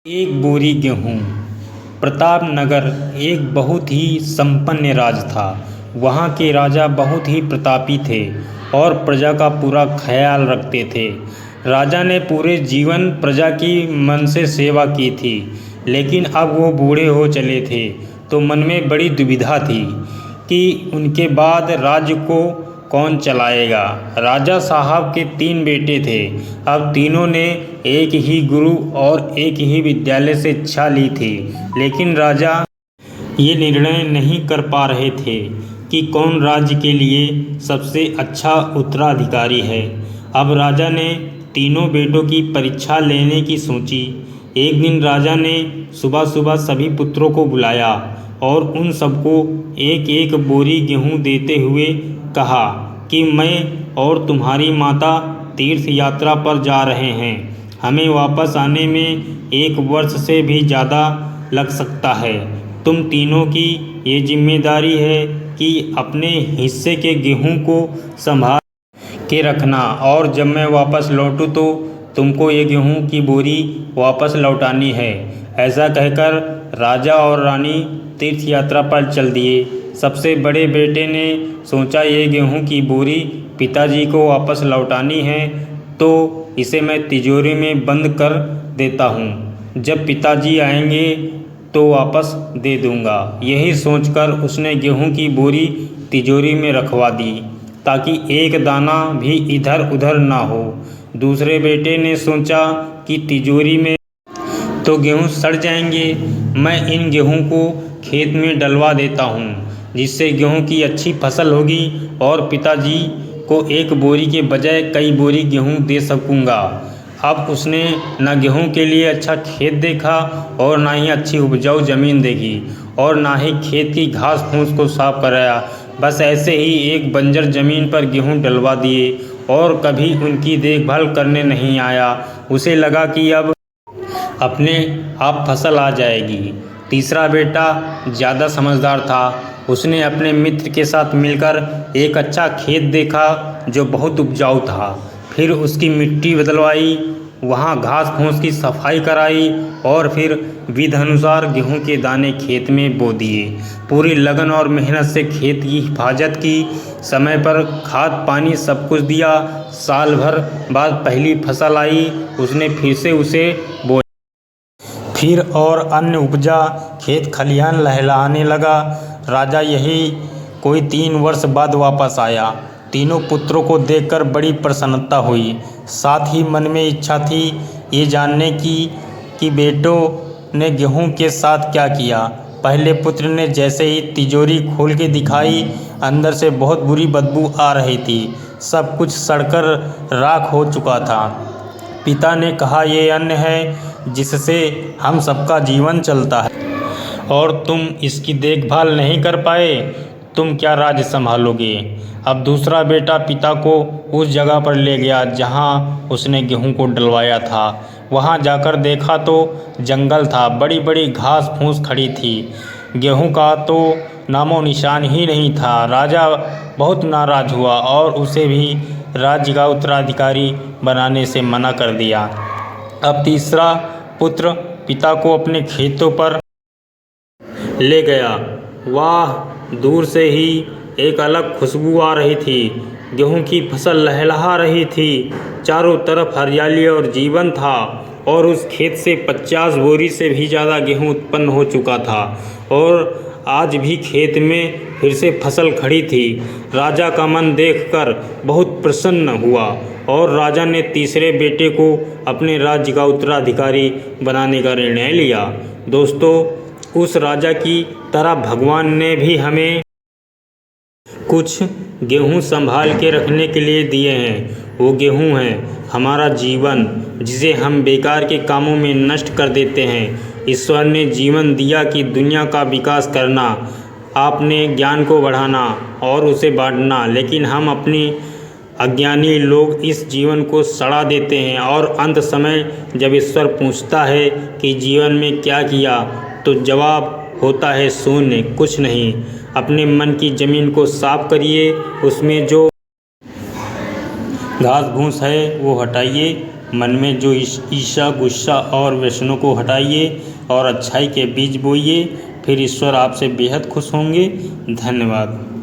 एक बोरी गेहूँ। प्रतापनगर एक बहुत ही संपन्न राज्य था। वहाँ के राजा बहुत ही प्रतापी थे और प्रजा का पूरा ख्याल रखते थे। राजा ने पूरे जीवन प्रजा की मन से सेवा की थी, लेकिन अब वो बूढ़े हो चले थे, तो मन में बड़ी दुविधा थी कि उनके बाद राज्य को कौन चलाएगा। राजा साहब के 3 बेटे थे। अब तीनों ने एक ही गुरु और एक ही विद्यालय से शिक्षा ली थी, लेकिन राजा ये निर्णय नहीं कर पा रहे थे कि कौन राज्य के लिए सबसे अच्छा उत्तराधिकारी है। अब राजा ने तीनों बेटों की परीक्षा लेने की सोची। एक दिन राजा ने सुबह सुबह सभी पुत्रों को बुलाया और उन सबको एक एक बोरी गेहूँ देते हुए कहा कि मैं और तुम्हारी माता तीर्थ यात्रा पर जा रहे हैं। हमें वापस आने में 1 वर्ष से भी ज़्यादा लग सकता है। तुम तीनों की ये जिम्मेदारी है कि अपने हिस्से के गेहूं को संभाल के रखना, और जब मैं वापस लौटूं तो तुमको ये गेहूं की बोरी वापस लौटानी है। ऐसा कहकर राजा और रानी तीर्थ यात्रा पर चल दिए। सबसे बड़े बेटे ने सोचा, ये गेहूं की बोरी पिताजी को वापस लौटानी है तो इसे मैं तिजोरी में बंद कर देता हूँ। जब पिताजी आएंगे तो वापस दे दूँगा। यही सोचकर उसने गेहूं की बोरी तिजोरी में रखवा दी, ताकि एक दाना भी इधर उधर ना हो। दूसरे बेटे ने सोचा कि तिजोरी में तो गेहूं सड़ जाएंगे, मैं इन गेहूं को खेत में डलवा देता हूं, जिससे गेहूं की अच्छी फसल होगी और पिताजी को 1 बोरी के बजाय कई बोरी गेहूं दे सकूंगा। अब उसने न गेहूं के लिए अच्छा खेत देखा और ना ही अच्छी उपजाऊ ज़मीन देखी और ना ही खेत की घास फूस को साफ कराया। बस ऐसे ही एक बंजर ज़मीन पर गेहूं डलवा दिए और कभी उनकी देखभाल करने नहीं आया। उसे लगा कि अब अपने आप फसल आ जाएगी। तीसरा बेटा ज़्यादा समझदार था। उसने अपने मित्र के साथ मिलकर एक अच्छा खेत देखा जो बहुत उपजाऊ था। फिर उसकी मिट्टी बदलवाई, वहाँ घास फूस की सफाई कराई और फिर विधि अनुसार गेहूं के दाने खेत में बो दिए। पूरी लगन और मेहनत से खेत की हिफाजत की, समय पर खाद पानी सब कुछ दिया। साल भर बाद पहली फसल आई। उसने फिर से उसे बोया, फिर और अन्य उपजा, खेत खलिहान लहलहाने लगा। राजा यही कोई 3 वर्ष बाद वापस आया। तीनों पुत्रों को देखकर बड़ी प्रसन्नता हुई। साथ ही मन में इच्छा थी ये जानने की कि बेटों ने गेहूं के साथ क्या किया। पहले पुत्र ने जैसे ही तिजोरी खोल के दिखाई, अंदर से बहुत बुरी बदबू आ रही थी। सब कुछ सड़कर राख हो चुका था। पिता ने कहा, ये अन्न है जिससे हम सबका जीवन चलता है और तुम इसकी देखभाल नहीं कर पाए, तुम क्या राज्य संभालोगे। अब दूसरा बेटा पिता को उस जगह पर ले गया जहां उसने गेहूं को डलवाया था। वहां जाकर देखा तो जंगल था, बड़ी बड़ी घास फूस खड़ी थी। गेहूं का तो नामो निशान ही नहीं था। राजा बहुत नाराज हुआ और उसे भी राज्य का उत्तराधिकारी बनाने से मना कर दिया। अब तीसरा पुत्र पिता को अपने खेतों पर ले गया। वाह, दूर से ही एक अलग खुशबू आ रही थी। गेहूं की फसल लहलहा रही थी, चारों तरफ हरियाली और जीवन था, और उस खेत से 50 बोरी से भी ज़्यादा गेहूं उत्पन्न हो चुका था और आज भी खेत में फिर से फसल खड़ी थी। राजा का मन देखकर बहुत प्रसन्न हुआ और राजा ने तीसरे बेटे को अपने राज्य का उत्तराधिकारी बनाने का निर्णय लिया। दोस्तों, उस राजा की तरह भगवान ने भी हमें कुछ गेहूं संभाल के रखने के लिए दिए हैं। वो गेहूं है हमारा जीवन, जिसे हम बेकार के कामों में नष्ट कर देते हैं। ईश्वर ने जीवन दिया कि दुनिया का विकास करना, आपने ज्ञान को बढ़ाना और उसे बांटना, लेकिन हम अपनी अज्ञानी लोग इस जीवन को सड़ा देते हैं और अंत समय जब ईश्वर पूछता है कि जीवन में क्या किया, तो जवाब होता है शून्य, कुछ नहीं। अपने मन की ज़मीन को साफ करिए, उसमें जो घास फूस है वो हटाइए मन में जो ईर्ष्या, गुस्सा और व्यसनों को हटाइए और अच्छाई के बीज बोइए, फिर ईश्वर आपसे बेहद खुश होंगे। धन्यवाद।